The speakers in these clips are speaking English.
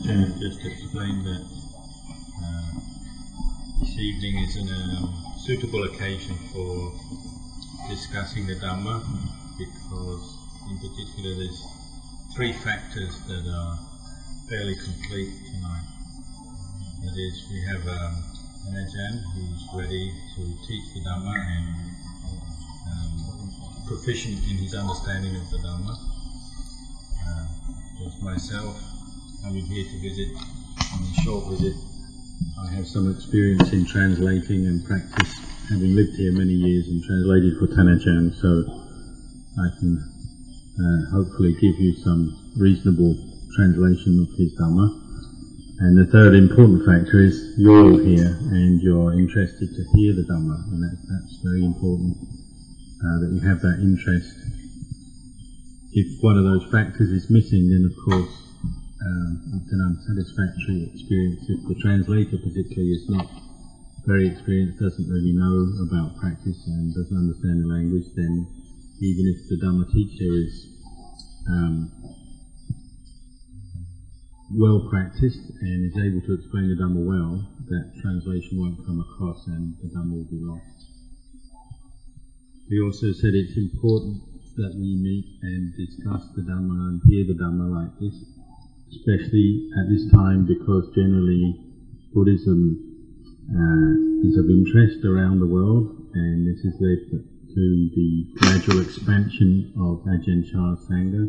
Ajahn just explained that this evening is a suitable occasion for discussing the Dhamma, because in particular there's three factors that are fairly complete tonight. That is, we have an Ajahn who's ready to teach the Dhamma and proficient in his understanding of the Dhamma. Just myself, coming here to visit, on a short visit, I have some experience in translating and practice, having lived here many years and translated for Ajahn, so I can hopefully give you some reasonable translation of his Dhamma. And the third important factor is you're all here and you're interested to hear the Dhamma, and that's very important, that you have that interest. If one of those factors is missing, then of course it's an unsatisfactory experience. If the translator particularly is not very experienced, doesn't really know about practice and doesn't understand the language, then even if the Dhamma teacher is well practiced and is able to explain the Dhamma well, that translation won't come across and the Dhamma will be lost. We also said it's important that we meet and discuss the Dhamma and hear the Dhamma like this, especially at this time, because generally Buddhism is of interest around the world, and this has led to the gradual expansion of Ajahn Chah's Sangha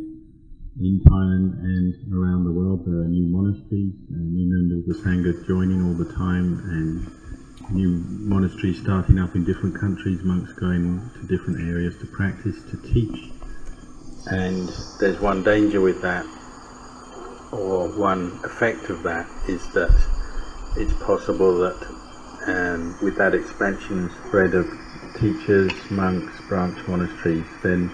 in Thailand and around the world. There are new monasteries and new members of the Sangha joining all the time, and new monasteries starting up in different countries, monks going to different areas to practice, to teach. And there's one danger with that, or one effect of that, is that it's possible that with that expansion and spread of teachers, monks, branch monasteries, then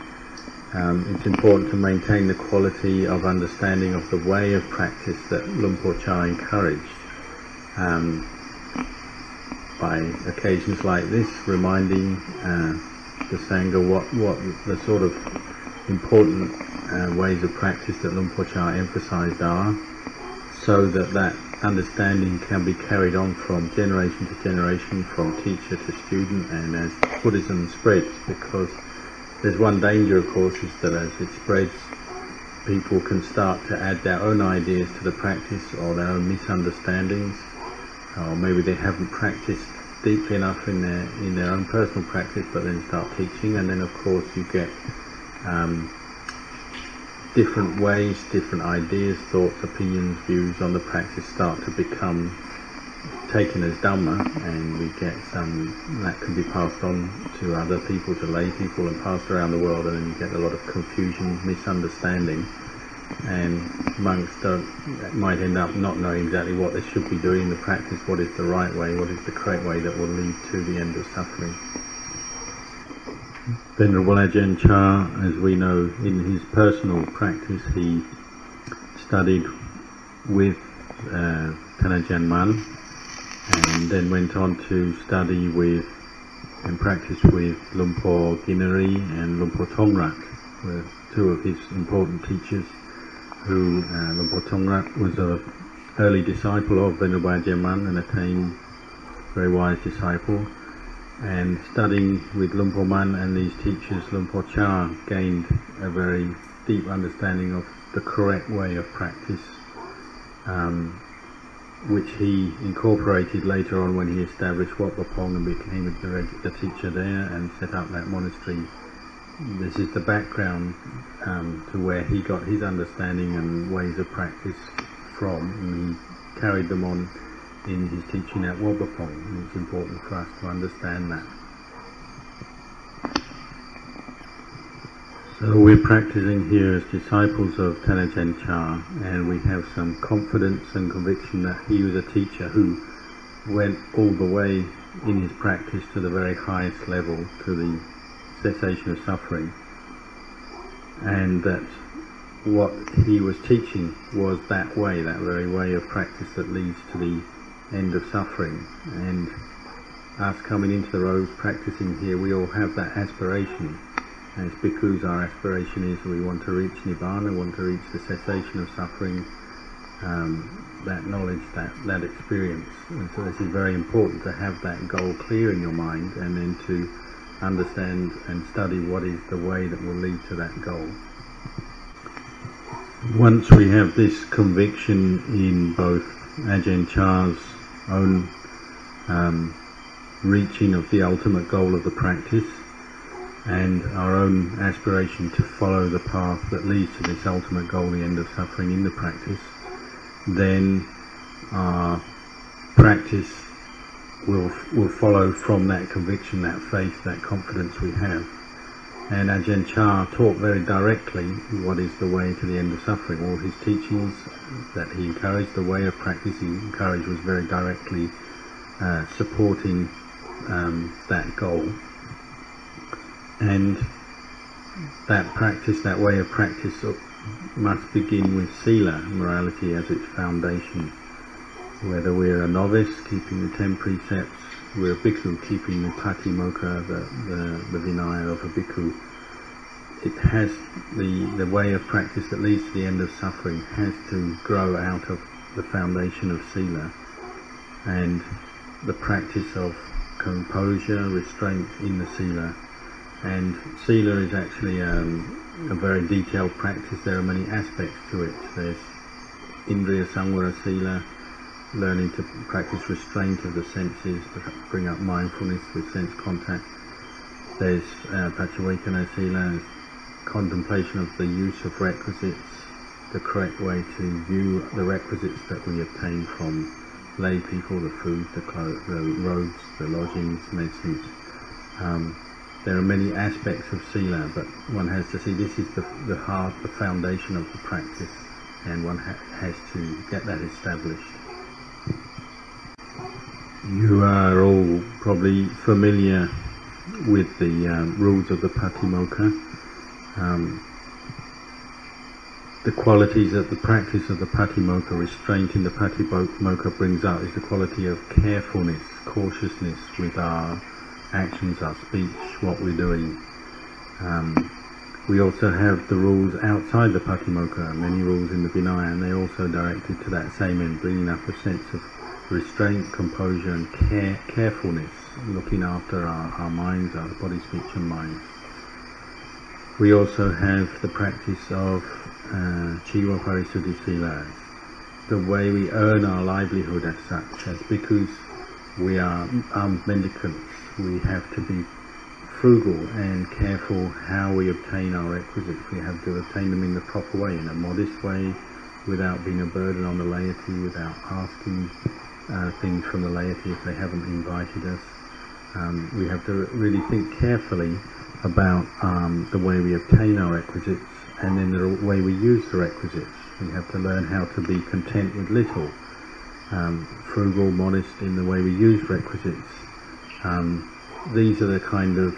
it's important to maintain the quality of understanding of the way of practice that Luang Por Chah encouraged. By occasions like this, reminding the Sangha what the sort of important ways of practice that Luang Por Chah emphasized are, so that that understanding can be carried on from generation to generation, from teacher to student, and as Buddhism spreads. Because there's one danger, of course, is that as it spreads, people can start to add their own ideas to the practice, or their own misunderstandings, or maybe they haven't practiced deeply enough in their own personal practice, but then start teaching, and then of course you get different ways, different ideas, thoughts, opinions, views on the practice start to become taken as Dhamma, and we get some that can be passed on to other people, to lay people, and passed around the world, and then you get a lot of confusion, misunderstanding, and monks might end up not knowing exactly what they should be doing in the practice, what is the right way, what is the correct way that will lead to the end of suffering. Venerable Ajahn Chah, as we know, in his personal practice, he studied with Ajahn Man, and then went on to study with and practice with Luang Por Ginari and Luang Por Tongrak, were two of his important teachers, who Luang Por Tongrak was an early disciple of Venerable Ajahn Man and a tame, very wise disciple. And studying with Luang Por Man and these teachers, Luang Por Chah gained a very deep understanding of the correct way of practice, which he incorporated later on when he established Wat Pah Pong and became the teacher there and set up that monastery. This is the background to where he got his understanding and ways of practice from, and he carried them on in his teaching at Wat Pah Pong, and it's important for us to understand that. So we're practicing here as disciples of Ajahn Chah, and we have some confidence and conviction that he was a teacher who went all the way in his practice to the very highest level, to the cessation of suffering, and that what he was teaching was that way, that very way of practice that leads to the end of suffering. And us coming into the robes, practicing here, we all have that aspiration. And it's because our aspiration is we want to reach Nibbana, want to reach the cessation of suffering, that knowledge, that experience. And so this is very important, to have that goal clear in your mind, and then to understand and study what is the way that will lead to that goal. Once we have this conviction in both Ajahn Chah's own reaching of the ultimate goal of the practice, and our own aspiration to follow the path that leads to this ultimate goal, the end of suffering in the practice, then our practice will follow from that conviction, that faith, that confidence we have. And Ajahn Chah taught very directly what is the way to the end of suffering. All his teachings that he encouraged, the way of practice he encouraged, was very directly supporting that goal. And that practice, that way of practice, must begin with sila, morality, as its foundation. Whether we're a novice keeping the 10 precepts, we're a bhikkhu keeping the patimokkha, the vinaya of a bhikkhu, it has the way of practice that leads to the end of suffering has to grow out of the foundation of sila, and the practice of composure, restraint in the sila. And sila is actually a very detailed practice. There are many aspects to it. There's indriya samvara sila, learning to practice restraint of the senses, bring up mindfulness with sense contact. There's paccavekkhana sila, contemplation of the use of requisites, the correct way to view the requisites that we obtain from lay people, the food, the clothes, the robes, the lodgings, medicines. There are many aspects of sila, but one has to see this is the heart, the foundation of the practice, and one has to get that established. You are all probably familiar with the rules of the patimokkha. The qualities that the practice of the patimokkha, restraint in the patimokkha, brings up is the quality of carefulness, cautiousness with our actions, our speech, what we're doing. We also have the rules outside the patimokkha, many rules in the vinaya, and they're also directed to that same end, bringing up a sense of restraint, composure, and carefulness, looking after our minds, our body, speech, and mind. We also have the practice of Chiva Parisuddhi Sila, the way we earn our livelihood as such. As bhikkhus, we are alms mendicants. We have to be frugal and careful how we obtain our requisites. We have to obtain them in the proper way, in a modest way, without being a burden on the laity, without asking things from the laity if they haven't invited us. We have to really think carefully about the way we obtain our requisites, and then the way we use the requisites. We have to learn how to be content with little, frugal, modest in the way we use requisites. These are the kind of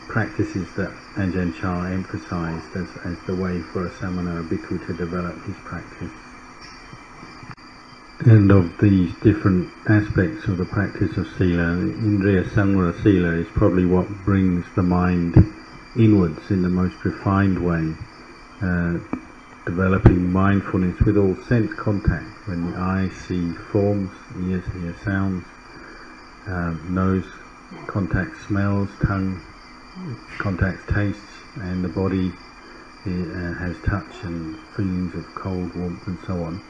practices that Ajahn Chah emphasized as the way for a samana, a bhikkhu, to develop his practice. And of these different aspects of the practice of sila, indriya samvara sila is probably what brings the mind inwards in the most refined way, developing mindfulness with all sense contact. When the eye see forms, ears hear sounds, nose contacts smells, tongue contacts tastes, and the body has touch and feelings of cold, warmth, and so on.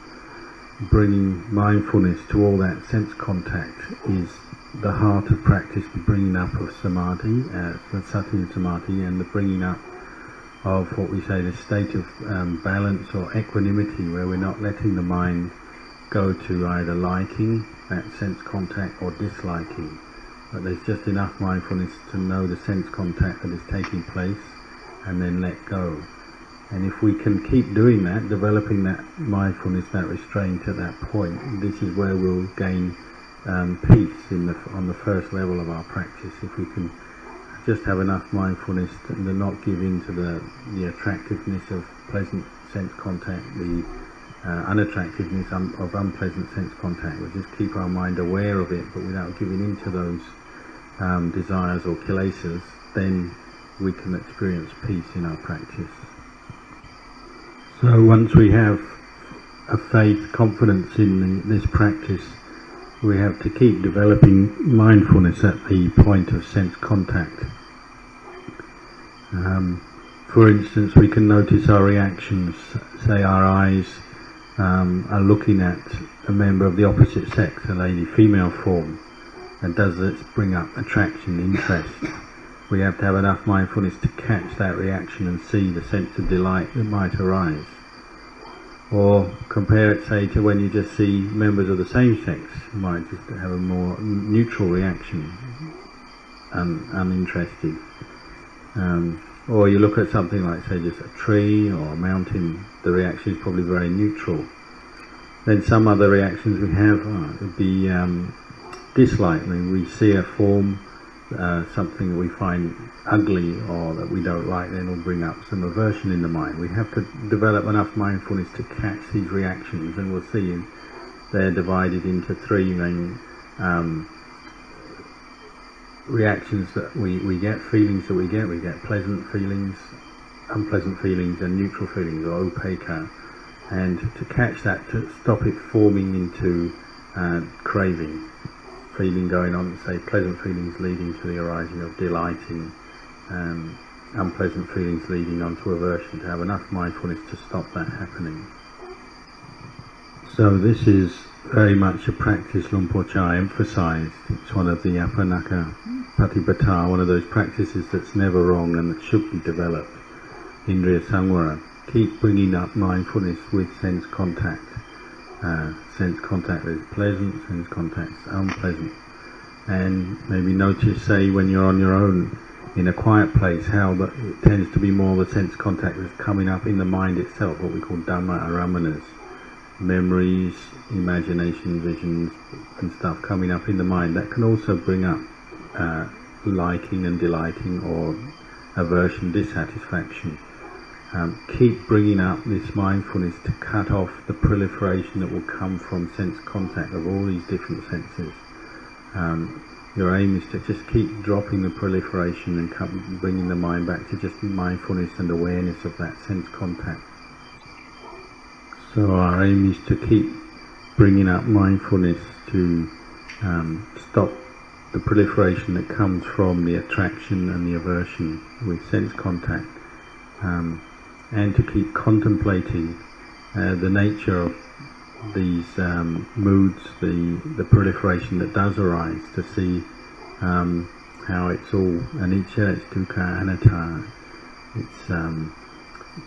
Bringing mindfulness to all that sense contact is the heart of practice, the bringing up of samadhi, the sati and samadhi, and the bringing up of what we say the state of balance or equanimity, where we're not letting the mind go to either liking that sense contact or disliking, but there's just enough mindfulness to know the sense contact that is taking place and then let go. And if we can keep doing that, developing that mindfulness, that restraint at that point, this is where we'll gain peace on the first level of our practice. If we can just have enough mindfulness to not give in to the attractiveness of pleasant sense contact, the unattractiveness of unpleasant sense contact. We'll just keep our mind aware of it, but without giving in to those desires or kilesas, then we can experience peace in our practice. So once we have a faith, confidence in this practice, we have to keep developing mindfulness at the point of sense contact. For instance, we can notice our reactions. Say our eyes are looking at a member of the opposite sex, a lady, female form, and does this bring up attraction, interest? We have to have enough mindfulness to catch that reaction and see the sense of delight that might arise. Or compare it, say, to when you just see members of the same sex. You might just have a more neutral reaction, uninterested. Or you look at something like, say, just a tree or a mountain, the reaction is probably very neutral. Then some other reactions we have would be dislike. I mean, we see a form, something that we find ugly or that we don't like, then will bring up some aversion in the mind. We have to develop enough mindfulness to catch these reactions, and we'll see they're divided into three main reactions that we get, feelings that we get. We get pleasant feelings, unpleasant feelings, and neutral feelings, or upekkha. And to catch that, to stop it forming into craving, feeling going on, say pleasant feelings leading to the arising of delighting, unpleasant feelings leading on to aversion, to have enough mindfulness to stop that happening. So this is very much a practice Luang Por Chah emphasized. It's one of the Apanaka Patipata, one of those practices that's never wrong and that should be developed. Indriya Samvara. Keep bringing up mindfulness with sense contact. Sense contact is pleasant, sense contact is unpleasant. And maybe notice, say, when you're on your own in a quiet place, how it tends to be more the sense contact that's coming up in the mind itself, what we call Dhamma Aramanas. Memories, imagination, visions and stuff coming up in the mind. That can also bring up liking and delighting, or aversion, dissatisfaction. Keep bringing up this mindfulness to cut off the proliferation that will come from sense contact of all these different senses. Your aim is to just keep dropping the proliferation and bringing the mind back to just mindfulness and awareness of that sense contact. So our aim is to keep bringing up mindfulness to stop the proliferation that comes from the attraction and the aversion with sense contact, and to keep contemplating the nature of these moods, the proliferation that does arise, to see how it's all anicca, it's dukkha, anatta.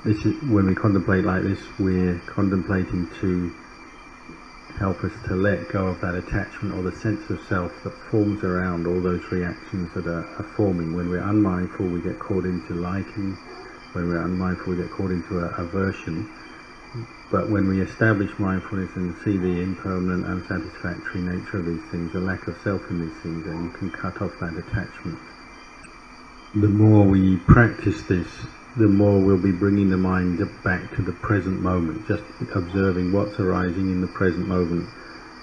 This is, when we contemplate like this, we're contemplating to help us to let go of that attachment or the sense of self that forms around all those reactions that are forming. When we're unmindful, we get caught into liking. When we're unmindful, we get caught into aversion. But when we establish mindfulness and see the impermanent, unsatisfactory nature of these things, the lack of self in these things, then you can cut off that attachment. The more we practice this, the more we'll be bringing the mind back to the present moment, just observing what's arising in the present moment.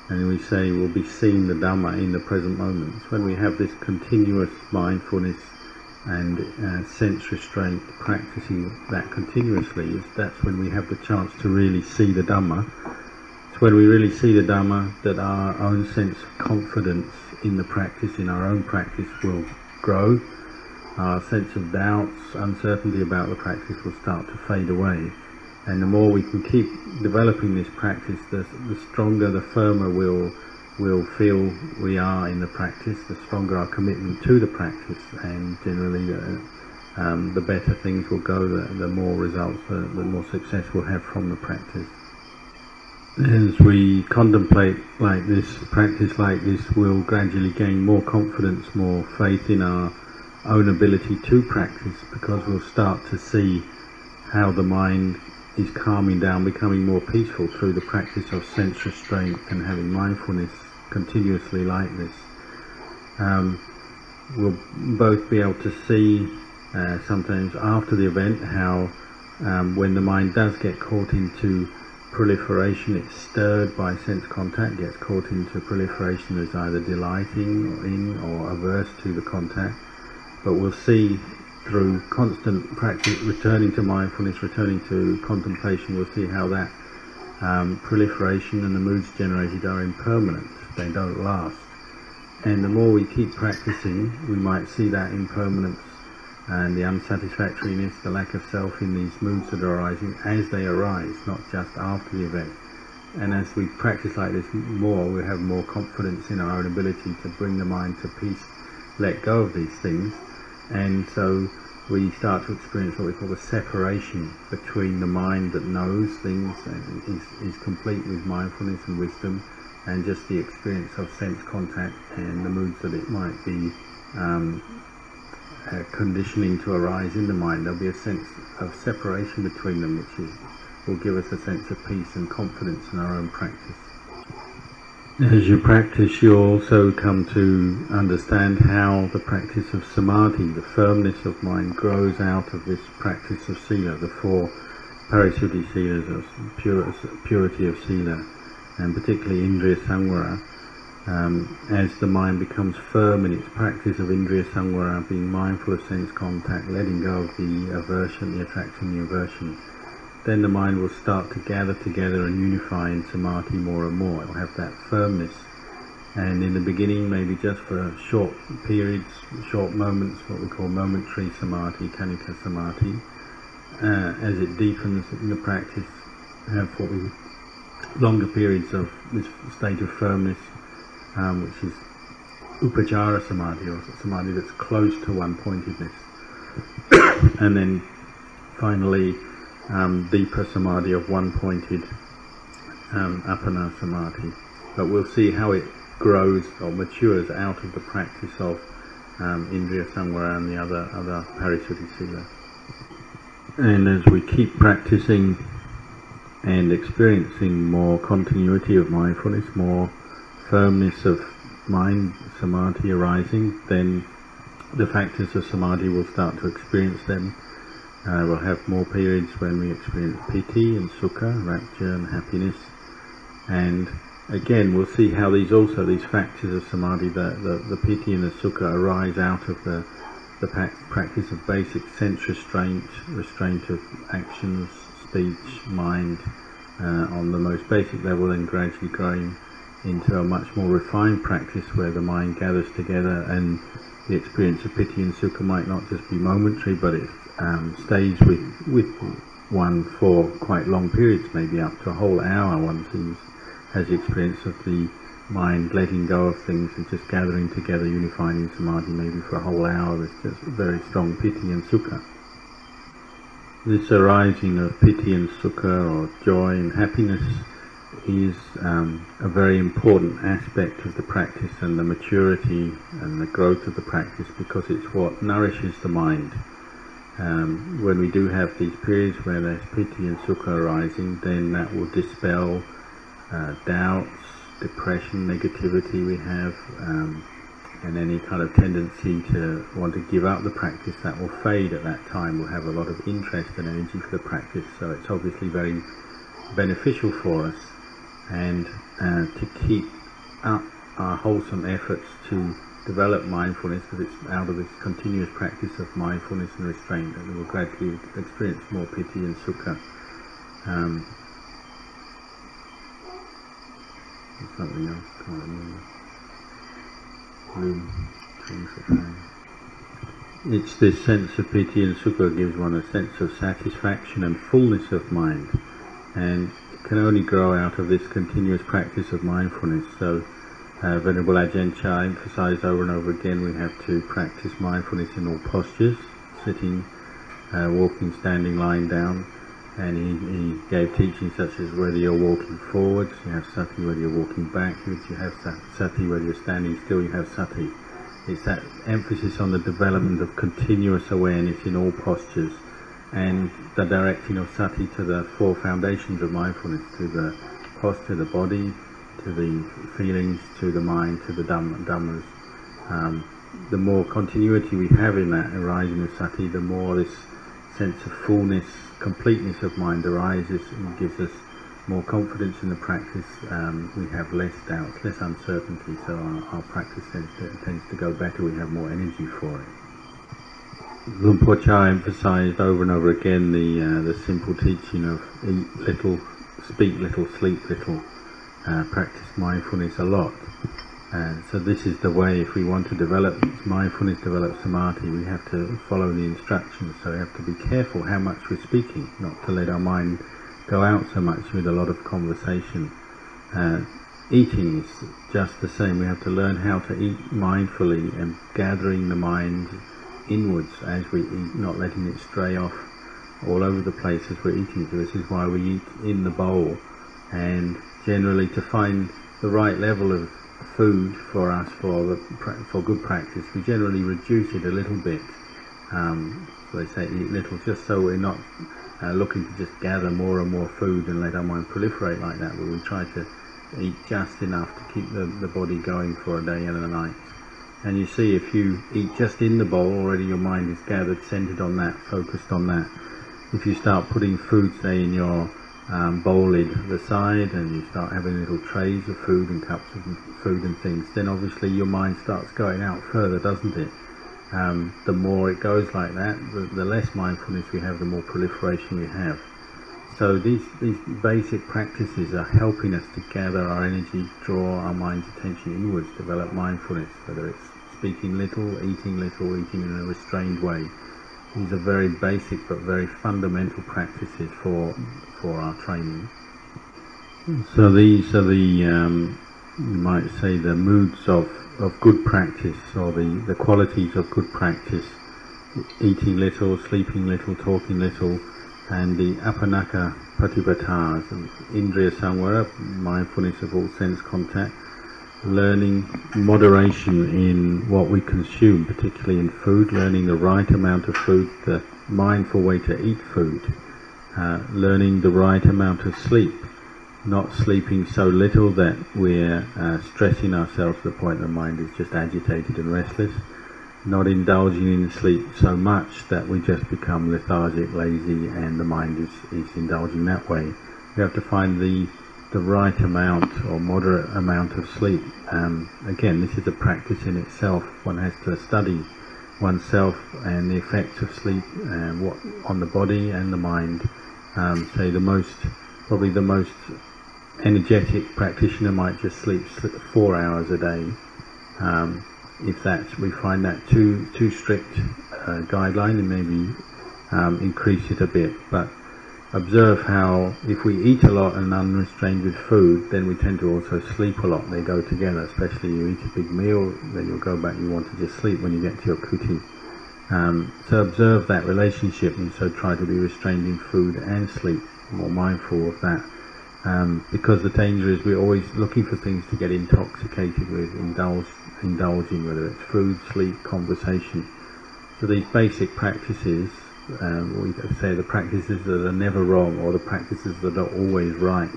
And we say we'll be seeing the Dhamma in the present moment. When we have this continuous mindfulness and sense restraint, practicing that continuously, that's when we have the chance to really see the Dhamma. It's when we really see the Dhamma that our own sense of confidence in the practice, in our own practice, will grow. Our sense of doubts, uncertainty about the practice will start to fade away. And the more we can keep developing this practice, the stronger, the firmer we'll feel we are in the practice, the stronger our commitment to the practice, and generally the better things will go, the more results, the more success we'll have from the practice. As we contemplate like this, practice like this, we'll gradually gain more confidence, more faith in our own ability to practice, because we'll start to see how the mind is calming down, becoming more peaceful through the practice of sense restraint and having mindfulness continuously like this. We'll both be able to see sometimes after the event how when the mind does get caught into proliferation, it's stirred by sense contact, gets caught into proliferation as either delighting in or averse to the contact. But we'll see through constant practice, returning to mindfulness, returning to contemplation, we'll see how that proliferation and the moods generated are impermanent, they don't last. And the more we keep practicing, we might see that impermanence and the unsatisfactoriness, the lack of self in these moods that are arising as they arise, not just after the event. And as we practice like this more, we have more confidence in our own ability to bring the mind to peace, let go of these things, and so we start to experience what we call the separation between the mind that knows things and is complete with mindfulness and wisdom, and just the experience of sense contact and the moods that it might be conditioning to arise in the mind. There'll be a sense of separation between them, which will give us a sense of peace and confidence in our own practice. As you practice, you also come to understand how the practice of samadhi, the firmness of mind, grows out of this practice of sila, the four parisuddhi silas, of purity of sila, and particularly indriya samvara. As the mind becomes firm in its practice of indriya samvara, being mindful of sense contact, letting go of the aversion, the attraction, the aversion, then the mind will start to gather together and unify in samadhi more and more. It will have that firmness, and in the beginning, maybe just for short periods, short moments, what we call momentary samadhi, khanika samadhi. As it deepens in the practice, have what we longer periods of this state of firmness, which is upajjhara samadhi, or samadhi that's close to one-pointedness, and then finally deeper samadhi of one-pointed appana samadhi. But we'll see how it grows or matures out of the practice of indriya samvara and the other parisuddhi sila. And as we keep practicing and experiencing more continuity of mindfulness, more firmness of mind, samadhi arising, then the factors of samadhi will start to experience them. We'll have more periods when we experience piti and sukha, rapture and happiness, and again we'll see how these factors of samadhi, the piti and the sukha, arise out of the practice of basic sense restraint of actions, speech, mind, on the most basic level, and gradually growing into a much more refined practice where the mind gathers together, and the experience of piti and sukha might not just be momentary, but it stays with one for quite long periods, maybe up to a whole hour. One has the experience of the mind letting go of things and just gathering together, unifying in samadhi, maybe for a whole hour. There's just very strong piti and sukha. This arising of piti and sukha, or joy and happiness, is a very important aspect of the practice and the maturity and the growth of the practice, because it's what nourishes the mind. When we do have these periods where there's piti and sukha arising, then that will dispel doubts, depression, negativity we have, and any kind of tendency to want to give up the practice. That will fade at that time. We'll have a lot of interest and energy for the practice, so it's obviously very beneficial for us, and to keep up our wholesome efforts to develop mindfulness, because it's out of this continuous practice of mindfulness and restraint that we will gradually experience more piti and sukha. Something else, can't remember. It's this sense of piti and sukha gives one a sense of satisfaction and fullness of mind, and it can only grow out of this continuous practice of mindfulness. So Venerable Ajahn emphasized over and over again, we have to practice mindfulness in all postures, sitting, walking, standing, lying down, and he gave teachings such as whether you're walking forwards, you have sati; whether you're walking backwards, you have sati; whether you're standing still, you have sati. It's that emphasis on the development of continuous awareness in all postures, and the directing of sati to the four foundations of mindfulness, to the posture, the body, to the feelings, to the mind, to the dhammas. The more continuity we have in that arising of sati, the more this sense of fullness, completeness of mind arises, and gives us more confidence in the practice. We have less doubts, less uncertainty, so our practice tends to go better. We have more energy for it. Lumpur Cha emphasized over and over again the simple teaching of eat little, speak little, sleep little, practice mindfulness a lot. And so this is the way, if we want to develop mindfulness, develop samadhi, we have to follow the instructions. So we have to be careful how much we're speaking, not to let our mind go out so much with a lot of conversation. Eating is just the same. We have to learn how to eat mindfully and gathering the mind inwards as we eat, not letting it stray off all over the place as we're eating. So this is why we eat in the bowl, and generally to find the right level of food for us for good practice, we generally reduce it a little bit. So they say eat little, just so we're not looking to just gather more and more food and let our mind proliferate like that, but we try to eat just enough to keep the body going for a day and a night. And you see, if you eat just in the bowl, already your mind is gathered, centered on that, focused on that. If you start putting food, say, in your bowl lid at the side, and you start having little trays of food and cups of food and things, then obviously your mind starts going out further, doesn't it? The more it goes like that, the less mindfulness we have, the more proliferation we have. So these basic practices are helping us to gather our energy, draw our mind's attention inwards, develop mindfulness, whether it's speaking little, eating in a restrained way. These are very basic but very fundamental practices for our training. So these are the, you might say, the moods of good practice, or the qualities of good practice: eating little, sleeping little, talking little, and the apanaka patipatas, and indriya samvara, mindfulness of all sense contact, learning moderation in what we consume, particularly in food, learning the right amount of food, the mindful way to eat food, learning the right amount of sleep, not sleeping so little that we're stressing ourselves to the point the mind is just agitated and restless, not indulging in sleep so much that we just become lethargic, lazy, and the mind is indulging that way. We have to find the right amount or moderate amount of sleep. Again, this is a practice in itself. One has to study oneself and the effects of sleep what on the body and the mind. Say probably the most energetic practitioner might just sleep 4 hours a day. If we find that too strict guideline, and maybe increase it a bit. But observe how if we eat a lot and unrestrained with food, then we tend to also sleep a lot. They go together, especially you eat a big meal, then you'll go back and you want to just sleep when you get to your kuti. So observe that relationship, and so try to be restrained in food and sleep, more mindful of that. Because the danger is we're always looking for things to get intoxicated with, indulging, whether it's food, sleep, conversation. So these basic practices, we say the practices that are never wrong, or the practices that are always right.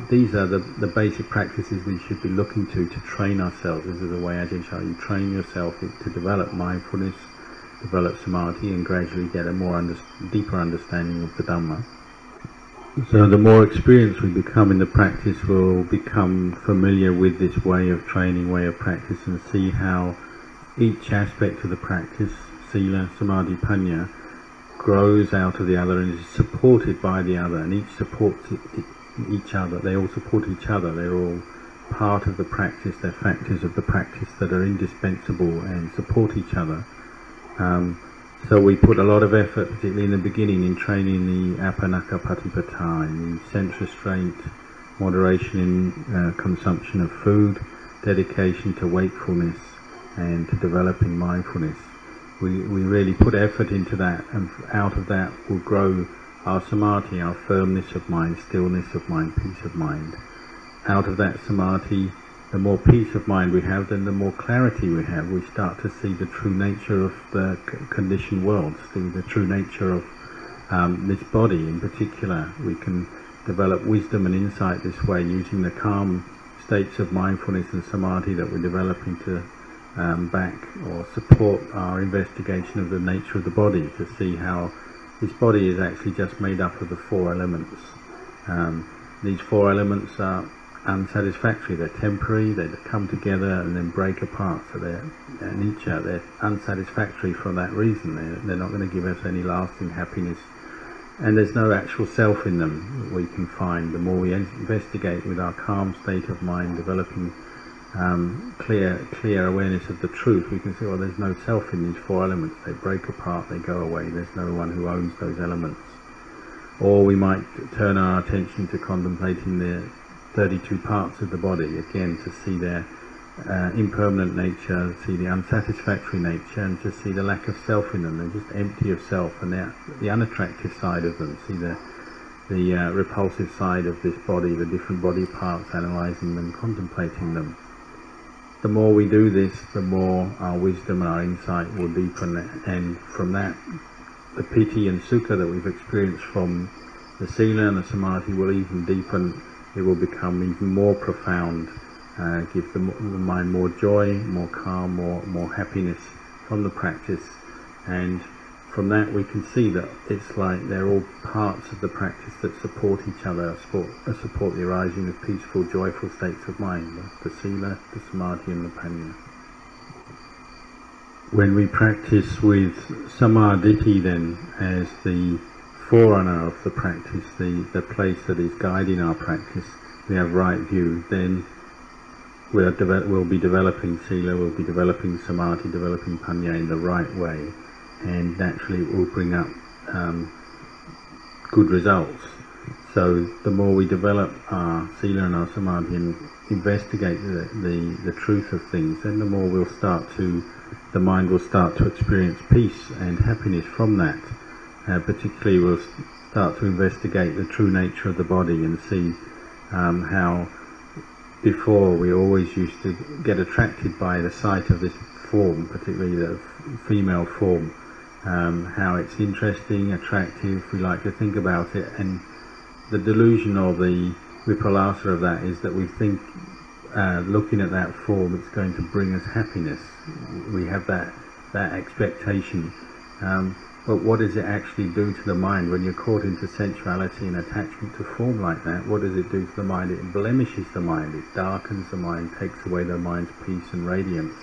These are the basic practices we should be looking to train ourselves. This is the way Ajahn, you train yourself to develop mindfulness, develop samadhi, and gradually get a deeper understanding of the Dhamma. So the more experienced we become in the practice, we'll become familiar with this way of training, way of practice, and see how each aspect of the practice, sila, samadhi, panya, grows out of the other and is supported by the other, and each supports each other. They all support each other. They're all part of the practice. They're factors of the practice that are indispensable and support each other. So we put a lot of effort, particularly in the beginning, in training the apanaka patipata, in the sense restraint, moderation in consumption of food, dedication to wakefulness, and to developing mindfulness. We really put effort into that, and out of that will grow our samadhi, our firmness of mind, stillness of mind, peace of mind. Out of that samadhi, the more peace of mind we have, then the more clarity we have. We start to see the true nature of the conditioned world, see the true nature of this body in particular. We can develop wisdom and insight this way, using the calm states of mindfulness and samadhi that we're developing to back or support our investigation of the nature of the body, to see how this body is actually just made up of the 4 elements. These 4 elements are unsatisfactory, they're temporary, they come together and then break apart, so they're unsatisfactory for that reason. They're not going to give us any lasting happiness and there's no actual self in them that we can find. The more we investigate with our calm state of mind, developing clear awareness of the truth, we can see, well, there's no self in these four elements. They break apart, they go away. There's no one who owns those elements. Or we might turn our attention to contemplating the 32 parts of the body, again, to see their impermanent nature, see the unsatisfactory nature, and just see the lack of self in them. They're just empty of self, and the unattractive side of them. See the repulsive side of this body, the different body parts, analysing them, contemplating them. The more we do this, the more our wisdom and our insight will deepen, and from that, the piti and sukha that we've experienced from the sila and the samadhi will even deepen. It will become even more profound, give the mind more joy, more calm, more happiness from the practice. And from that we can see that it's like they're all parts of the practice that support each other, support the arising of peaceful, joyful states of mind, the sila, the samadhi and the panya. When we practice with samadhi then as the forerunner of the practice, the place that is guiding our practice, we have right view, then we'll be developing sila, we'll be developing samadhi, developing panya in the right way, and naturally it will bring up good results. So the more we develop our sila and our samadhi and investigate the truth of things, then the more the mind will start to experience peace and happiness from that. Particularly we'll start to investigate the true nature of the body and see how before we always used to get attracted by the sight of this form, particularly the female form, how it's interesting, attractive, we like to think about it, and the delusion or the vipalasa of that is that we think looking at that form it's going to bring us happiness. We have that expectation. But what does it actually do to the mind when you're caught into sensuality and attachment to form like that? What does it do to the mind? It blemishes the mind, it darkens the mind, takes away the mind's peace and radiance.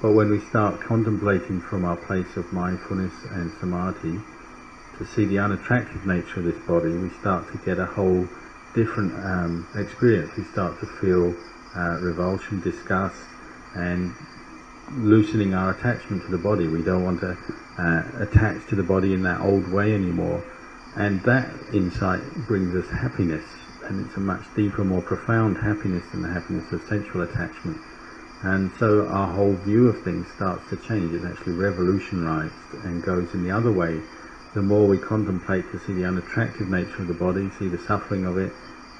But when we start contemplating from our place of mindfulness and samadhi to see the unattractive nature of this body, we start to get a whole different experience. We start to feel revulsion, disgust, and loosening our attachment to the body. We don't want to attach to the body in that old way anymore, and that insight brings us happiness, and it's a much deeper, more profound happiness than the happiness of sensual attachment. And so our whole view of things starts to change. It's actually revolutionized and goes in the other way. The more we contemplate to see the unattractive nature of the body, see the suffering of it,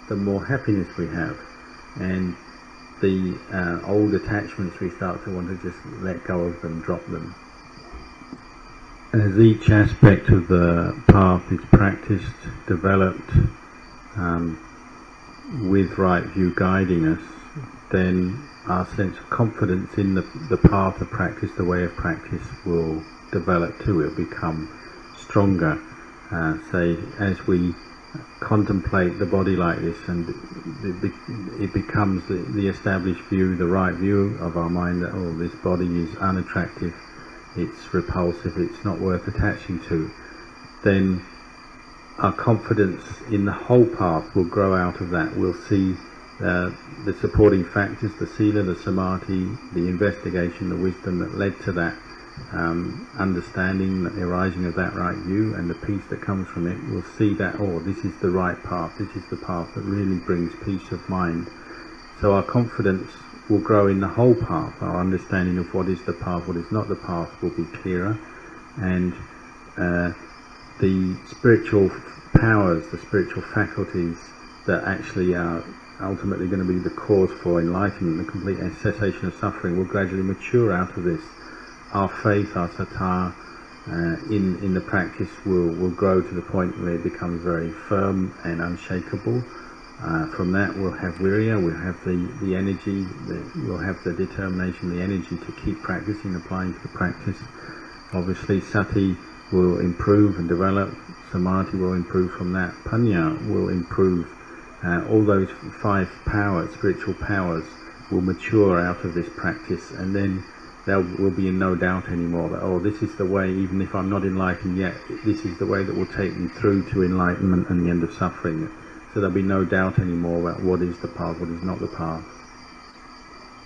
the more happiness we have, and the old attachments we start to want to just let go of them, drop them. As each aspect of the path is practiced, developed, with right view guiding us, then our sense of confidence in the path of practice, the way of practice, will develop too. It will become stronger. Say, as we contemplate the body like this, and it becomes the established view, the right view of our mind, that this body is unattractive, it's repulsive, it's not worth attaching to, then our confidence in the whole path will grow out of that. We'll see the supporting factors, the sila, the samadhi, the investigation, the wisdom that led to that understanding, the arising of that right view, and the peace that comes from it. We'll see that, this is the right path, this is the path that really brings peace of mind. So our confidence will grow in the whole path. Our understanding of what is the path, what is not the path will be clearer, and the spiritual powers, the spiritual faculties that actually are ultimately going to be the cause for enlightenment, the complete cessation of suffering, will gradually mature out of this. Our faith, our sattva in the practice will grow to the point where it becomes very firm and unshakable. From that we'll have virya, we'll have the energy, we'll have the determination, the energy to keep practicing, applying to the practice. Obviously sati will improve and develop, samadhi will improve from that, panya will improve. All those 5 powers, spiritual powers, will mature out of this practice, and then there will be in no doubt anymore that, oh, this is the way, even if I'm not enlightened yet, this is the way that will take me through to enlightenment and the end of suffering. So there'll be no doubt anymore about what is the path, what is not the path.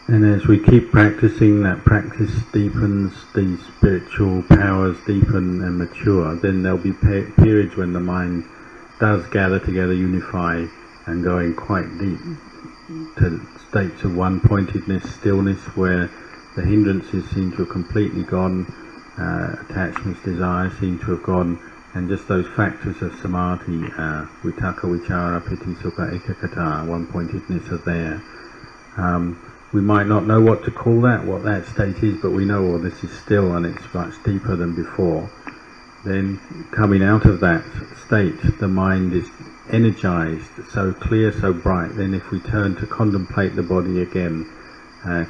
And as we keep practicing, that practice deepens, these spiritual powers deepen and mature, then there'll be periods when the mind does gather together, unify, and going quite deep to states of one-pointedness, stillness, where the hindrances seem to have completely gone, attachments, desires seem to have gone, and just those factors of samadhi, vitaka, vichara, piti, sukha, ekaggata, one-pointedness are there. We might not know what to call that, what that state is, but we know, well, this is still and it's much deeper than before. Then coming out of that state, the mind is energized, so clear, so bright. Then if we turn to contemplate the body again,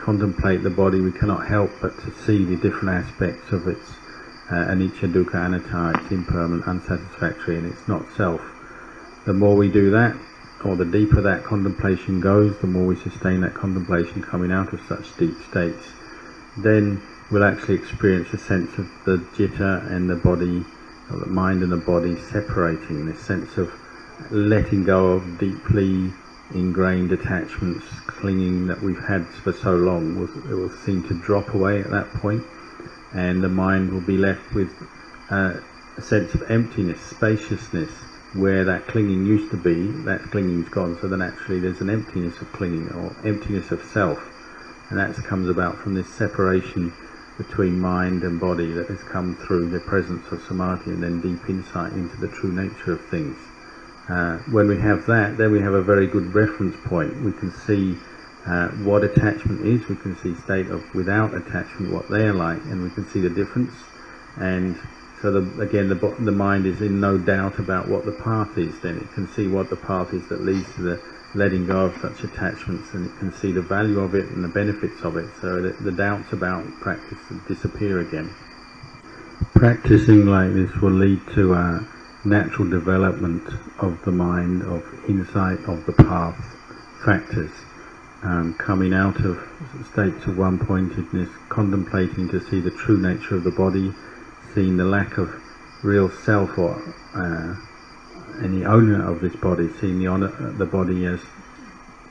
contemplate the body, we cannot help but to see the different aspects of its anicca, dukkha, anatta, it's impermanent, unsatisfactory, and it's not self. The more we do that, or the deeper that contemplation goes, the more we sustain that contemplation coming out of such deep states, then we'll actually experience a sense of the citta and the body, or the mind and the body separating, this sense of letting go of deeply ingrained attachments, clinging that we've had for so long. It will seem to drop away at that point, and the mind will be left with a sense of emptiness, spaciousness. Where that clinging used to be, that clinging's gone, so then actually there's an emptiness of clinging, or emptiness of self, and that comes about from this separation between mind and body that has come through the presence of samadhi and then deep insight into the true nature of things. When we have that, then we have a very good reference point. We can see what attachment is, we can see state of without attachment, what they are like, and we can see the difference. And so again, the mind is in no doubt about what the path is. Then it can see what the path is that leads to the letting go of such attachments, and it can see the value of it and the benefits of it. So the doubts about practice disappear again. Practicing like this will lead to a natural development of the mind, of insight of the path factors, coming out of states of one-pointedness, contemplating to see the true nature of the body, seeing the lack of real self or any owner of this body, seeing the body as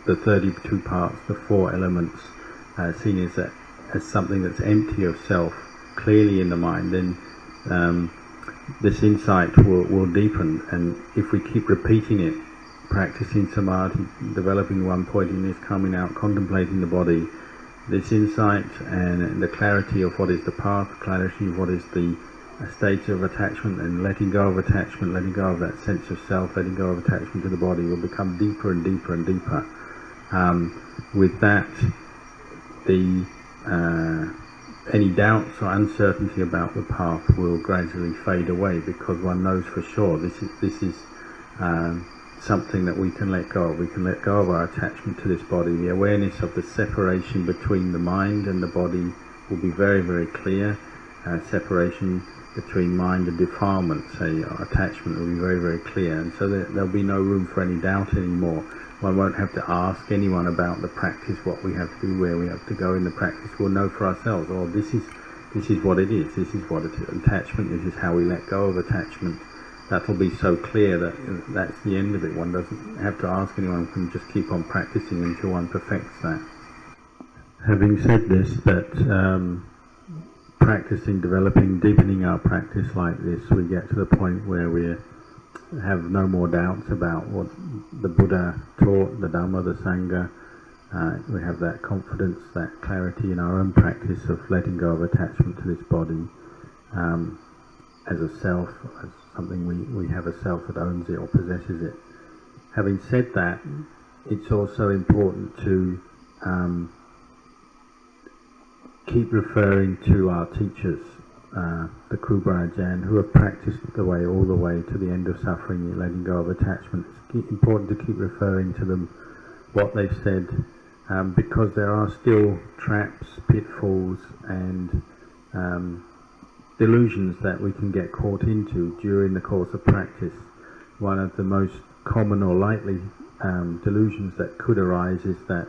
the 32 parts, the 4 elements, seen as something that's empty of self, clearly in the mind, then this insight will deepen. And if we keep repeating it, practicing samadhi, developing one-pointedness, coming out, contemplating the body, this insight and the clarity of what is the path, clarity of what is the state of attachment, and letting go of attachment, letting go of that sense of self, letting go of attachment to the body will become deeper and deeper and deeper. With that, any doubts or uncertainty about the path will gradually fade away, because one knows for sure this is something that we can let go of. We can let go of our attachment to this body. The awareness of the separation between the mind and the body will be very, very clear. Separation between mind and defilement, say, or attachment, will be very, very clear, and so there'll be no room for any doubt anymore. One won't have to ask anyone about the practice, what we have to do, where we have to go in the practice. We'll know for ourselves, oh, this is what it is, this is what it is, attachment, this is how we let go of attachment. That'll be so clear that that's the end of it. One doesn't have to ask anyone, one can just keep on practicing until one perfects that. Having said this, that practicing, developing, deepening our practice like this, we get to the point where we have no more doubts about what the Buddha taught, the Dhamma, the Sangha. We have that confidence, that clarity in our own practice of letting go of attachment to this body as a self, as something we have a self that owns it or possesses it. Having said that, it's also important to keep referring to our teachers, the Kruba Ajahn, who have practiced the way all the way to the end of suffering, letting go of attachment. It's important to keep referring to them, what they've said, because there are still traps, pitfalls, and delusions that we can get caught into during the course of practice. One of the most common or likely delusions that could arise is that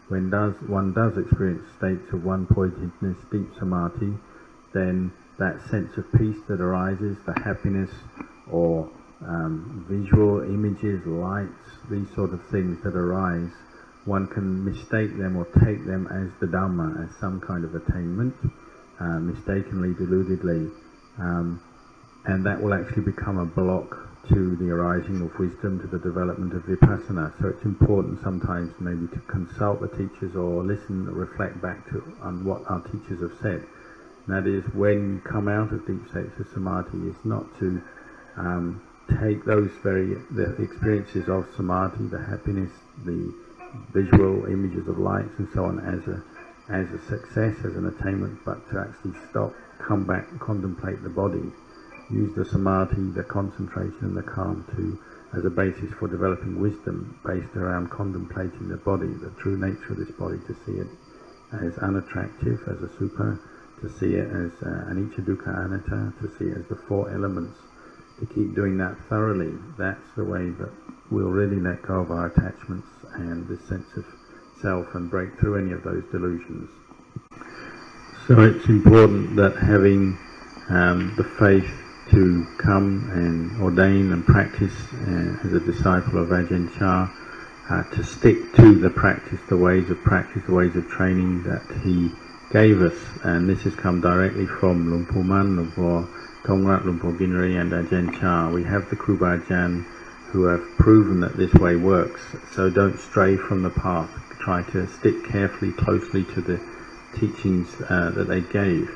when one does experience states of one-pointedness, deep samadhi, then that sense of peace that arises, the happiness or visual images, lights, these sort of things that arise, one can mistake them or take them as the Dhamma, as some kind of attainment, mistakenly, deludedly, and that will actually become a block to the arising of wisdom, to the development of vipassana. So it's important sometimes maybe to consult the teachers or listen, reflect back on what our teachers have said. And that is, when you come out of deep states of samadhi, is not to take the experiences of samadhi, the happiness, the visual images of lights and so on as a success, as an attainment, but to actually stop, come back and contemplate the body. Use the samadhi, the concentration and the calm as a basis for developing wisdom based around contemplating the body, the true nature of this body, to see it as unattractive, as a super, to see it as anicca, dukkha, anatta, to see it as the four elements. To keep doing that thoroughly, that's the way that we'll really let go of our attachments and this sense of self and break through any of those delusions. So it's important that having the faith to come and ordain and practice as a disciple of Ajahn Chah, to stick to the practice, the ways of practice, the ways of training that he gave us. And this has come directly from Luang Pu Man, Luang Pu Tongrat, Luang Pu Ginri and Ajahn Chah. We have the Kruba Ajahn who have proven that this way works. So don't stray from the path. Try to stick carefully, closely to the teachings that they gave.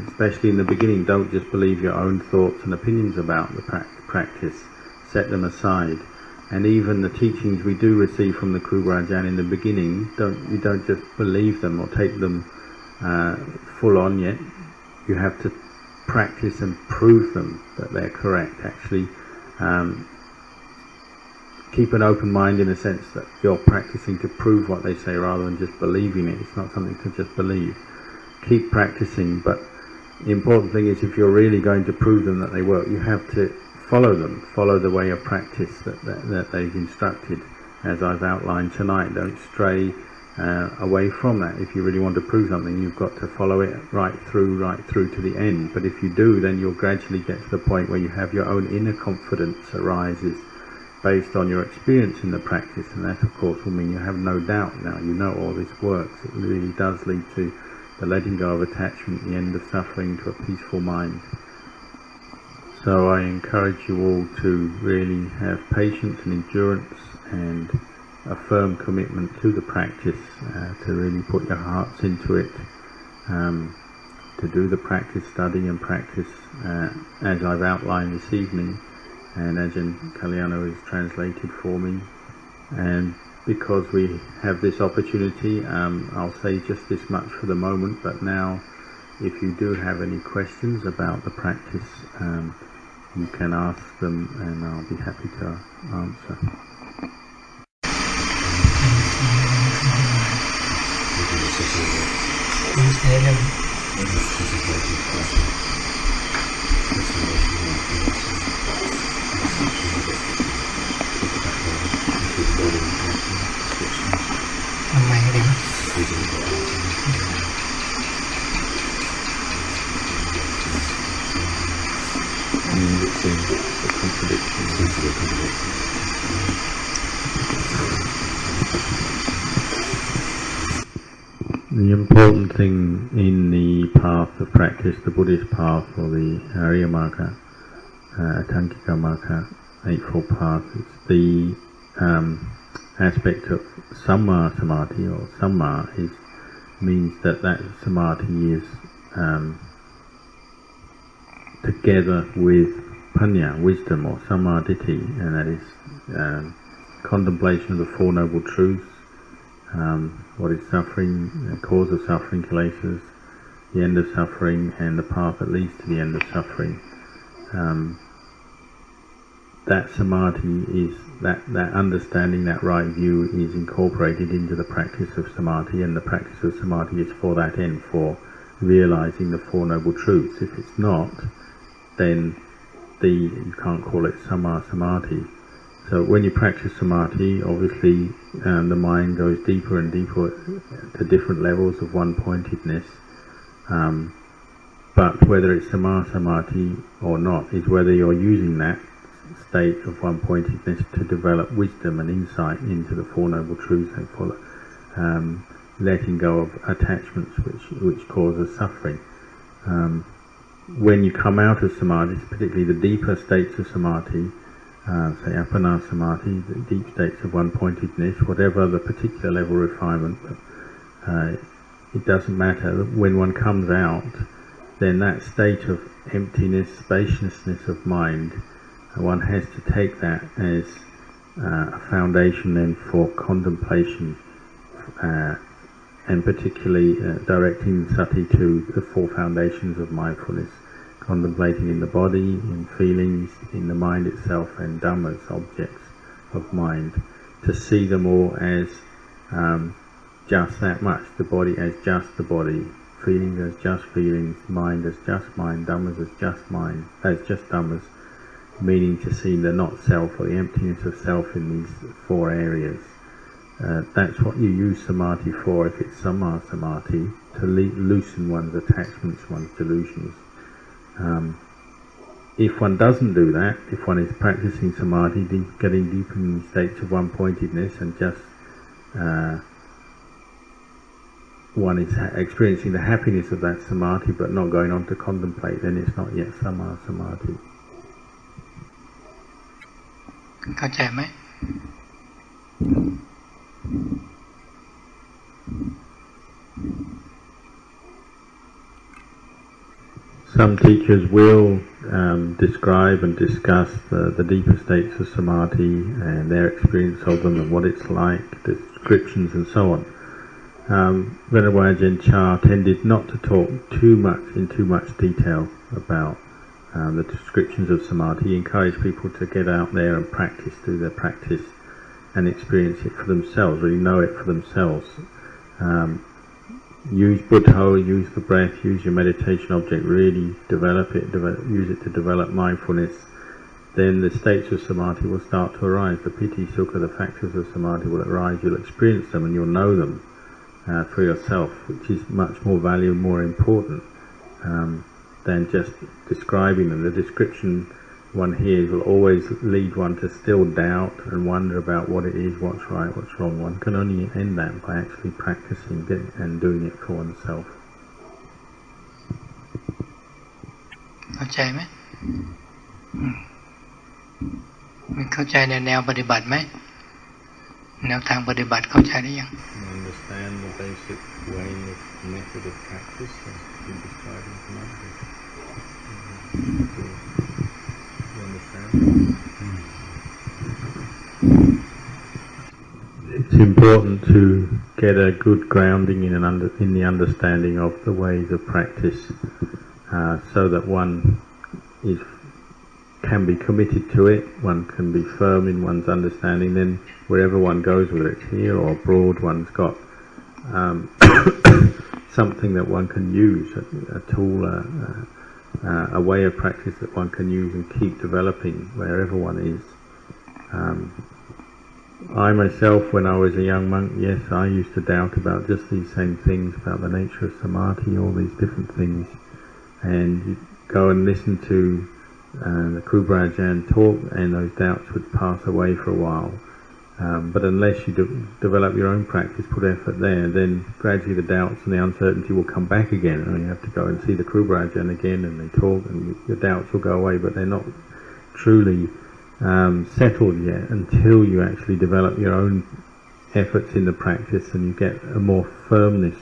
Especially in the beginning, don't just believe your own thoughts and opinions about the practice. Set them aside. And even the teachings we do receive from the Kruba Ajahn in the beginning, you don't just believe them or take them full on yet. You have to practice and prove them that they're correct. Actually, keep an open mind in a sense that you're practicing to prove what they say rather than just believing it. It's not something to just believe. Keep practicing, but the important thing is, if you're really going to prove them that they work, you have to follow them, follow the way of practice that they've instructed, as I've outlined tonight. Don't stray away from that. If you really want to prove something, you've got to follow it right through to the end. But if you do, then you'll gradually get to the point where you have your own inner confidence arises based on your experience in the practice, and that of course will mean you have no doubt now. You know all this works. It really does lead to the letting go of attachment, the end of suffering, to a peaceful mind. So I encourage you all to really have patience and endurance and a firm commitment to the practice, to really put your hearts into it, to do the practice, study and practice as I've outlined this evening, and Ajahn Kalyano is translated for me. And because we have this opportunity, I'll say just this much for the moment, but now if you do have any questions about the practice, you can ask them and I'll be happy to answer. The important thing in the path of practice, the Buddhist path or the Arya Marga, Akiñcano Marga, Eightfold Path, it's the aspect of Samma Samadhi, or Samma means that Samadhi is together with Panya, wisdom, or Samadhi, and that is contemplation of the Four Noble Truths, what is suffering, the cause of suffering, kilesas, the end of suffering, and the path that leads to the end of suffering. That samadhi is, that understanding, that right view is incorporated into the practice of samadhi, and the practice of samadhi is for that end, for realizing the Four Noble Truths. If it's not, then you can't call it samma samadhi. So when you practice samadhi, obviously the mind goes deeper and deeper to different levels of one-pointedness. But whether it's samadhi or not is whether you're using that state of one-pointedness to develop wisdom and insight into the Four Noble Truths and for letting go of attachments which causes suffering. When you come out of samadhi, particularly the deeper states of samadhi, say apana samadhi, the deep states of one-pointedness, whatever the particular level of refinement, it doesn't matter. When one comes out, then that state of emptiness, spaciousness of mind, one has to take that as a foundation then for contemplation, and particularly directing sati to the four foundations of mindfulness, contemplating in the body, in feelings, in the mind itself, and dhammas, objects of mind, to see them all as just that much, the body as just the body, feelings as just feelings, mind as just mind, dhammas as just mind, as just dhammas, meaning to see the not self or the emptiness of self in these four areas. That's what you use samadhi for, if it's samma samadhi, to loosen one's attachments, one's delusions. If one doesn't do that, if one is practicing samadhi, getting deeper in the states of one-pointedness, and just one is experiencing the happiness of that samadhi but not going on to contemplate, then it's not yet samma samadhi. เข้าใจไหม Some teachers will describe and discuss the deeper states of samadhi and their experience of them and what it's like, descriptions and so on. Venerable Ajahn Chah tended not to talk in too much detail about the descriptions of samadhi. He encouraged people to get out there and practice, do their practice and experience it for themselves, really know it for themselves. Use Buddha, use the breath, use your meditation object, really develop it, use it to develop mindfulness. Then the states of samadhi will start to arise. The piti, sukha, the factors of samadhi will arise. You'll experience them and you'll know them for yourself, which is much more valuable, more important than just describing them. The description one hears will always lead one to still doubt and wonder about what it is, what's right, what's wrong. One can only end that by actually practicing and doing it for oneself. เข้าใจไหมมันเข้าใจในแนวปฏิบัติไหมแนวทางปฏิบัติเข้าใจหรือยัง Understand the basic way of method of practice as been described in samadhi. It's important to get a good grounding in the understanding of the ways of practice, so that one can be committed to it, one can be firm in one's understanding. Then wherever one goes, whether it's here or abroad, one's got something that one can use, a tool, a way of practice that one can use and keep developing wherever one is. I myself, when I was a young monk, yes, I used to doubt about just these same things, about the nature of samadhi, all these different things, and you go and listen to the Ajahn talk, and those doubts would pass away for a while. But unless you develop your own practice, put effort there, then gradually the doubts and the uncertainty will come back again, and you have to go and see the Ajahn again, and they talk, and your doubts will go away, but they're not truly settled yet until you actually develop your own efforts in the practice, and you get a more firmness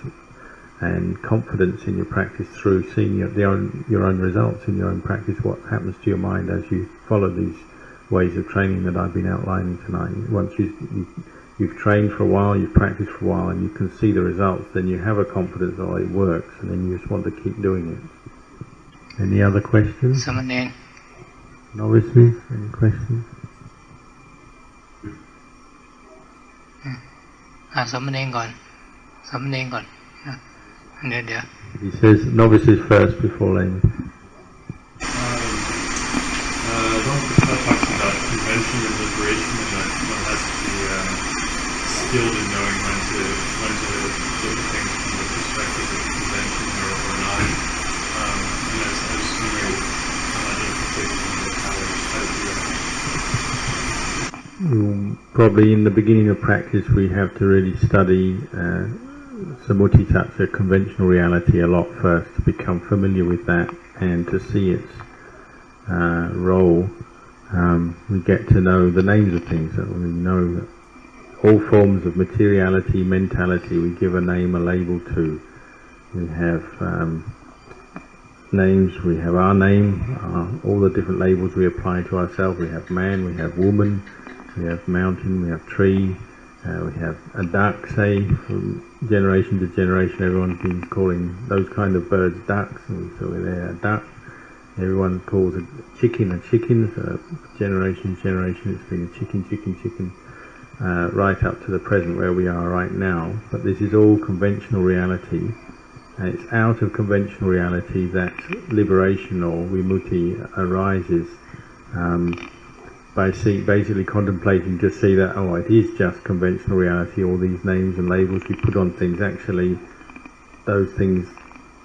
and confidence in your practice through seeing your own results in your own practice, what happens to your mind as you follow these ways of training that I've been outlining tonight. Once you've trained for a while, you've practiced for a while, and you can see the results, then you have a confidence that it works, and then you just want to keep doing it. Any other questions? Novices, any questions? สามเณรก่อนเดี๋ยว He says novices first before laymen. Don't talks about convention and liberation, and that one has to be skilled in knowing when to look at things from the perspective of convention or not. I was just wondering how that interprets how to do that. Probably in the beginning of practice we have to really study Samutitattva, conventional reality, a lot first, to become familiar with that and to see its role. We get to know the names of things, that we know that all forms of materiality, mentality, we give a name, a label to. We have names, we have our name, all the different labels we apply to ourselves. We have man, we have woman, we have mountain, we have tree, we have a duck, say, from generation to generation everyone's been calling those kind of birds ducks, and so they're a duck. Everyone calls a chicken, so generation to generation it's been a chicken, right up to the present where we are right now. But this is all conventional reality, and it's out of conventional reality that liberation or vimutti arises, by basically contemplating to see that, oh, it is just conventional reality, all these names and labels we put on things, actually those things,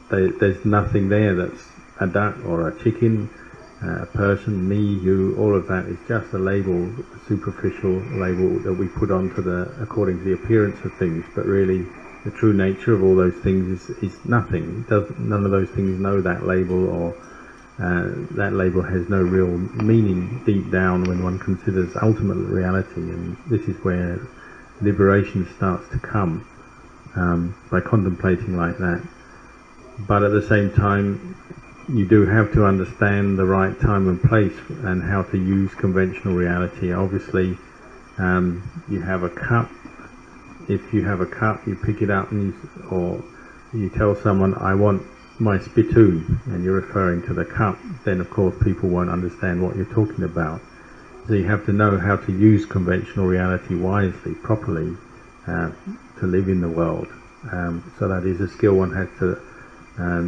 there's nothing there that's a duck or a chicken, a person, me, you, all of that is just a label, a superficial label that we put onto according to the appearance of things, but really the true nature of all those things is nothing. None of those things know that label, or that label has no real meaning deep down when one considers ultimate reality, and this is where liberation starts to come, by contemplating like that. But at the same time, you do have to understand the right time and place and how to use conventional reality. Obviously, you have a cup. If you have a cup, you pick it up and or you tell someone, I want my spittoon, and you're referring to the cup, then of course people won't understand what you're talking about. So you have to know how to use conventional reality wisely, properly, to live in the world. So that is a skill one has to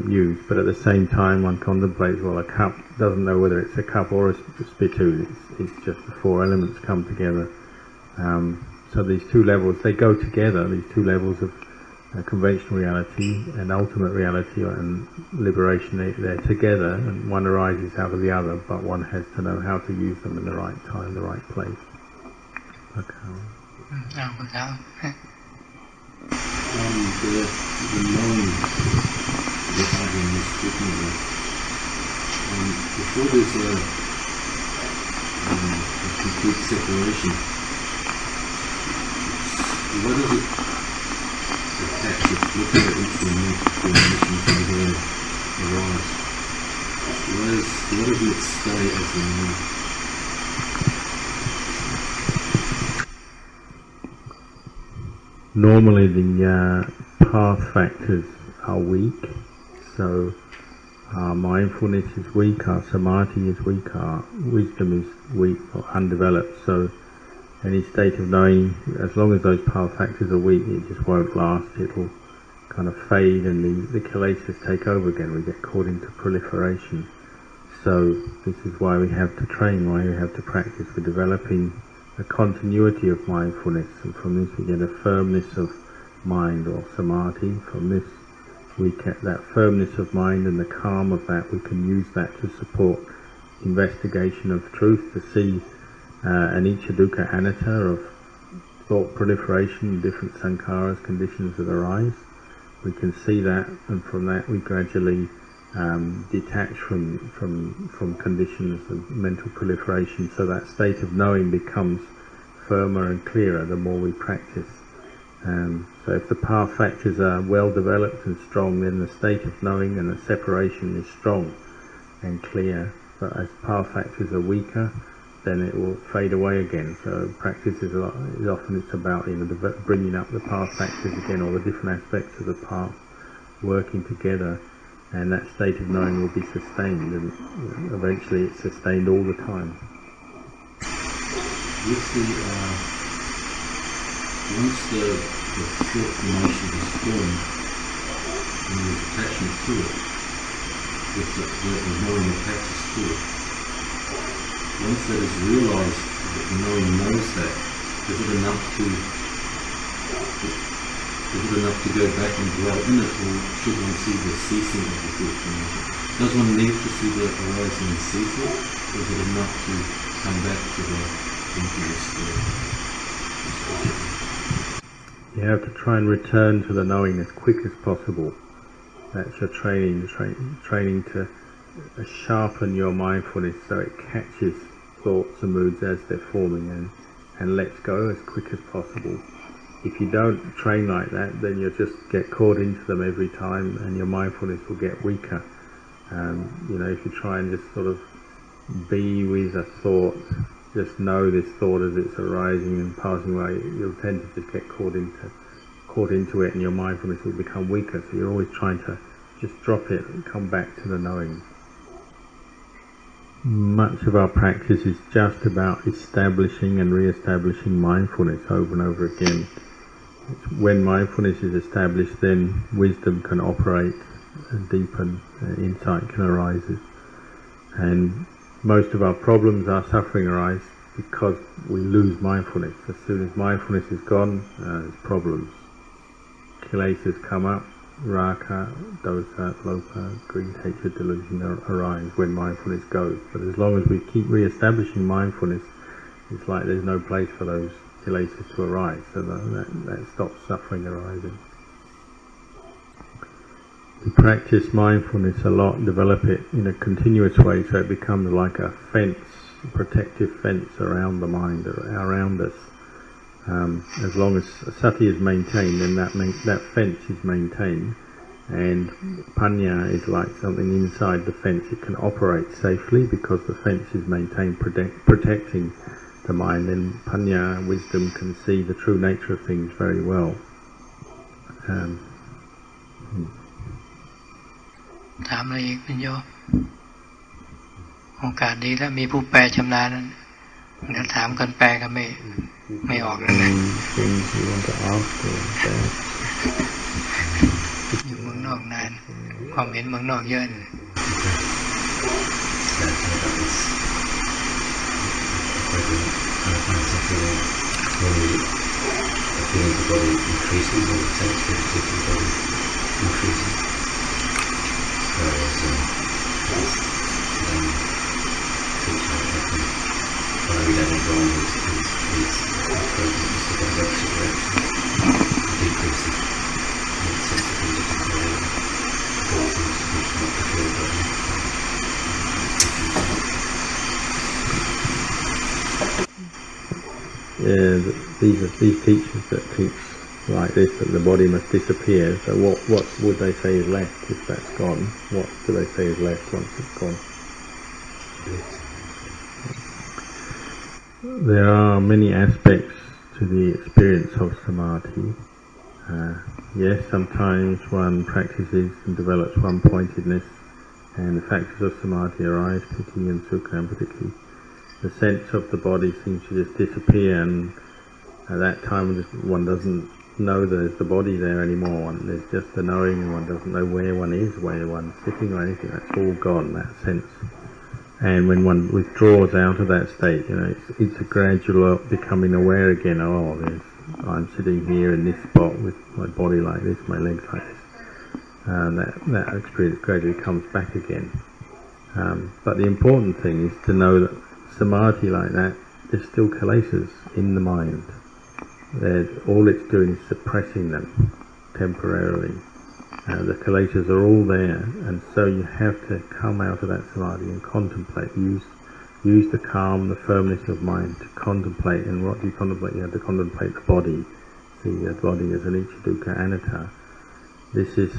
use, but at the same time one contemplates, well, a cup doesn't know whether it's a cup or a spittoon, it's just the four elements come together. So these two levels, they go together, these two levels of conventional reality and ultimate reality and liberation, they're together, and one arises out of the other, but one has to know how to use them in the right time, the right place. Okay. The knowing that Ajahn was speaking about, before there's a complete separation, what does it attach? Looking at each dimensions and where it arrives, what does it stay as the knowing? Normally the path factors are weak, so our mindfulness is weak, our samadhi is weak, our wisdom is weak or undeveloped, so any state of knowing, as long as those path factors are weak, it just won't last, it'll kind of fade and the kilesas take over again, we get caught into proliferation. So this is why we have to train, why we have to practice. We're developing a continuity of mindfulness, and from this we get a firmness of mind or samadhi. From this we get that firmness of mind and the calm of that, we can use that to support investigation of truth, to see anicca, dukkha, anatta, of thought proliferation, different sankharas, conditions that arise. We can see that, and from that we gradually detach from conditions of mental proliferation, so that state of knowing becomes firmer and clearer the more we practice. So if the path factors are well developed and strong, then the state of knowing and the separation is strong and clear. But as path factors are weaker, then it will fade away again. So practice is often it's about bringing up the path factors again, or the different aspects of the path working together, and that state of knowing will be sustained, and eventually it's sustained all the time. Once the thought formation is formed and there's attachment to it, with the knowing attached to it, once that is realized the knowing knows that, is it enough to go back and dwell in it, or should one see the ceasing of the thought formation? Does one need to see the arising and ceasing, or is it enough to come back to the emptiness? You have to try and return to the knowing as quick as possible. That's your training to sharpen your mindfulness so it catches thoughts and moods as they're forming and lets go as quick as possible. If you don't train like that, then you'll just get caught into them every time, and your mindfulness will get weaker. If you try and just sort of be with a thought, just know this thought as it's arising and passing away, you'll tend to just get caught into it, and your mindfulness will become weaker. So you're always trying to just drop it and come back to the knowing. Much of our practice is just about establishing and re-establishing mindfulness over and over again. When mindfulness is established, then wisdom can operate and deepen, insight can arise. And most of our problems, our suffering arise because we lose mindfulness. As soon as mindfulness is gone, there's problems. Kilesas come up, raga, dosa, lopa, greed, hatred, delusion arise when mindfulness goes. But as long as we keep re-establishing mindfulness, it's like there's no place for those kilesas to arise, so that stops suffering arising. We practice mindfulness a lot, develop it in a continuous way, so it becomes like a fence, a protective fence around the mind, around us. As long as sati is maintained, then that fence is maintained, and panya is like something inside the fence. It can operate safely because the fence is maintained, protecting the mind. Then panya, wisdom, can see the true nature of things very well. ถามอะไรอีกเป็นโยโอกาสดีแล้วมีผู้แปลชำนาญเดี๋ยวถามคนแปลก็ไม่ออกแล้วนะอยู่เมืองนอกนานความเห็นเมืองนอกเยอะนะThese teachers that teach like this, that the body must disappear, so what would they say is left if that's gone? What do they say is left once it's gone? There are many aspects to the experience of samadhi. Yes, sometimes one practices and develops one-pointedness, and the factors of samadhi arise, piti and sukha, and particularly the sense of the body seems to just disappear, and at that time one doesn't know there's the body there anymore. There's just the knowing, one doesn't know where one is, where one's sitting or anything. That's all gone, that sense. And when one withdraws out of that state, it's a gradual becoming aware again. I'm sitting here in this spot with my body like this, my legs like this. That experience gradually comes back again. But the important thing is to know that samadhi like that, there's still kilesas in the mind. All it's doing is suppressing them temporarily. The kilesas are all there, and so you have to come out of that samadhi and contemplate. Use the calm, the firmness of mind to contemplate. And what do you contemplate? You have to contemplate the body. See the body as anicca, dukkha, anatta. This is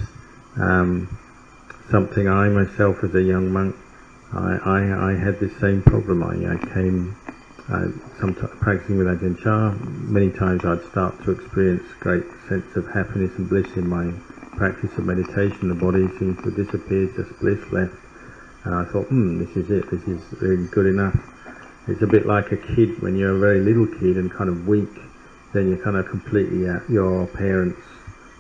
something I myself, as a young monk, I had this same problem. I came sometimes practicing with Ajahn. Many times I'd start to experience great sense of happiness and bliss in my practice of meditation. The body seems to disappear, just bliss left. And I thought, this is it, this is really good enough. It's a bit like a kid, when you're a very little kid and kind of weak, then you're kind of completely at your parents,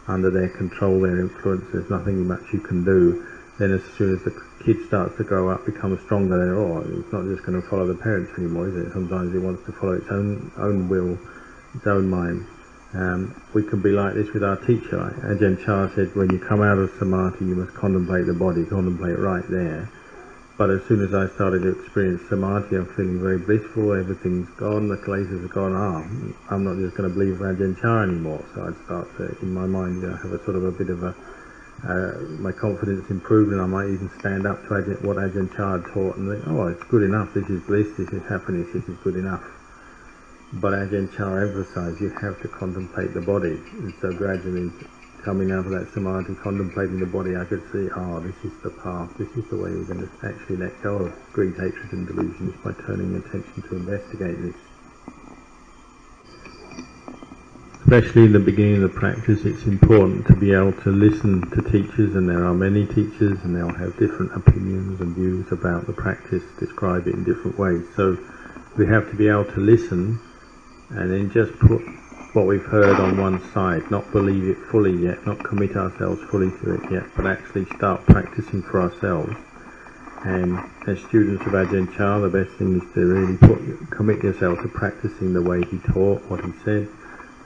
under their control, their influence. There's nothing much you can do. then as soon as the kid starts to grow up, become stronger, then it's not just going to follow the parents anymore, is it? Sometimes it wants to follow its own will, its own mind. We can be like this with our teacher. Ajahn Chah said, when you come out of samadhi, you must contemplate the body, contemplate right there. But as soon as I started to experience samadhi, I'm feeling very blissful, everything's gone, the kilesas are gone, I'm not just going to believe Ajahn Chah anymore. So I'd start to, in my mind, have a sort of a bit of a, my confidence improved, and I might even stand up to what Ajahn Chah had taught and think, it's good enough, this is bliss, this is happiness, this is good enough. But Ajahn Chah emphasized you have to contemplate the body, and so gradually coming out of that samadhi, contemplating the body, I could see, this is the path, this is the way we're going to actually let go of greed, hatred and delusions by turning attention to investigate this. Especially in the beginning of the practice, it's important to be able to listen to teachers, and there are many teachers and they'll have different opinions and views about the practice, describe it in different ways. So we have to be able to listen and then just put what we've heard on one side, not believe it fully yet, not commit ourselves fully to it yet, but actually start practicing for ourselves. And as students of Ajahn Chah, the best thing is to really commit yourself to practicing the way he taught, what he said,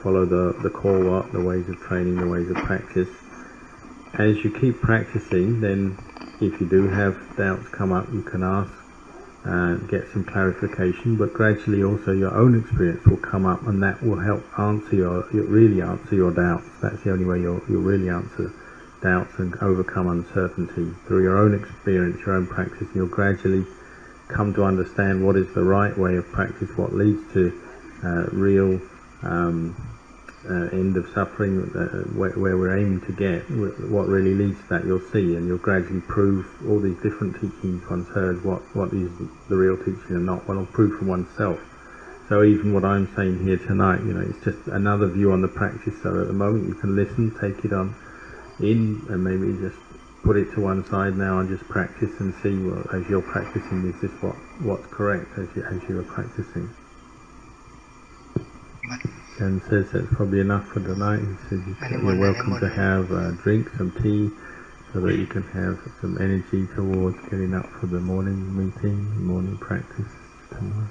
follow the core, the ways of training, the ways of practice. As you keep practicing, then if you do have doubts come up, you can ask and get some clarification, but gradually also your own experience will come up, and that will help really answer your doubts. That's the only way you'll really answer doubts and overcome uncertainty. Through your own experience, your own practice, you'll gradually come to understand what is the right way of practice, what leads to real end of suffering, where we're aiming to get, what really leads to that, you'll see, and you'll gradually prove all these different teachings once heard, what is the real teaching and not, one will prove for oneself. So even what I'm saying here tonight, it's just another view on the practice. So at the moment you can listen, take it on in, and maybe just put it to one side now and just practice and see, as you're practicing, is this what's correct as you are practicing. And says that's probably enough for tonight. He says you're welcome to have a drink, some tea, so that you can have some energy towards getting up for the morning meeting, morning practice tomorrow.